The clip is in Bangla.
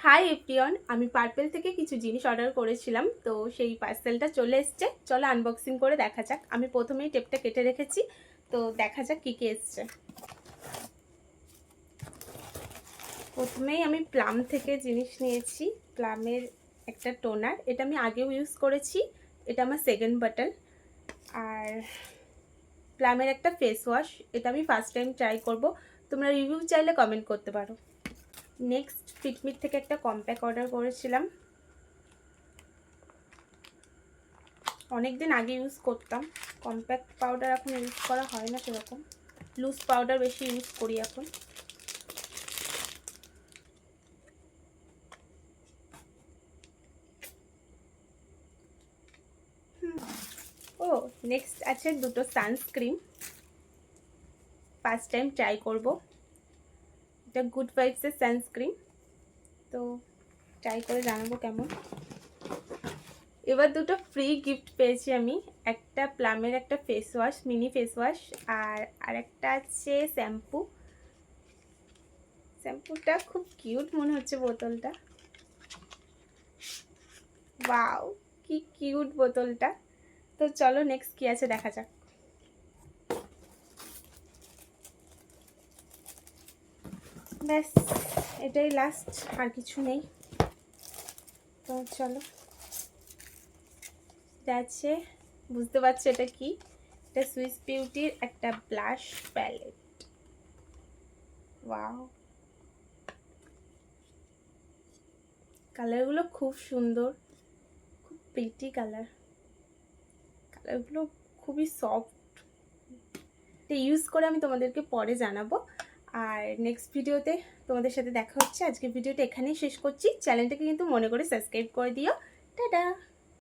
হাই এভরিওয়ান, আমি পার্পেল থেকে কিছু জিনিস অর্ডার করেছিলাম, তো সেই পার্সেলটা চলে এসছে। চলো আনবক্সিং করে দেখা যাক। আমি প্রথমেই টেপটা কেটে রেখেছি, তো দেখা যাক কী কী এসছে। প্রথমেই আমি প্লাম থেকে জিনিস নিয়েছি। প্লামের একটা টোনার, এটা আমি আগেও ইউজ করেছি, এটা আমার সেকেন্ড বাটন। আর প্লামের একটা ফেস ওয়াশ, এটা আমি ফার্স্ট টাইম ট্রাই করব। তোমরা রিভিউ চাইলে কমেন্ট করতে পারো। নেক্সট ফিটমিট থেকে একটা কম্প্যাক্ট অর্ডার করেছিলাম, অনেক দিন আগে ইউজ করতাম। কম্প্যাক্ট পাউডার এখন ইউজ করা হয় না সেরকম, লুজ পাউডার বেশি ইউজ করি এখন। ও নেক্সট আছে দুটো সানস্ক্রিন, ফার্স্ট টাইম ট্রাই করব। এটা গুড ভাইবসের সানস্ক্রিন, তো ট্রাই করে জানাবো কেমন। এবার দুটো ফ্রি গিফট পেয়েছি আমি, একটা প্লামের একটা face wash, mini face wash, আর আরেকটা আছে শ্যাম্পু। শ্যাম্পুটা খুব কিউট মনে হচ্ছে বোতলটা। ওয়াও, কি কিউট বোতলটা। তো চলো নেক্সট কি আছে দেখা যাক। ব্যাস এটাই লাস্ট, আর কিছু নেই। তো চলো, আছে বুঝতে পারছো এটা কি? এটা সুইস বিউটির একটা ব্লাশ প্যালেট। ওয়াও, কালারগুলো খুব সুন্দর, খুব প্রিটি কালার। কালারগুলো খুবই সফট। এটা ইউজ করে আমি তোমাদেরকে পরে জানাবো। আর নেক্সট ভিডিওতে তোমাদের সাথে দেখা হচ্ছে। আজকের ভিডিওটা এখানেই শেষ করছি। চ্যানেলটাকে কিন্তু মনে করে সাবস্ক্রাইব করে দিও। টাটা।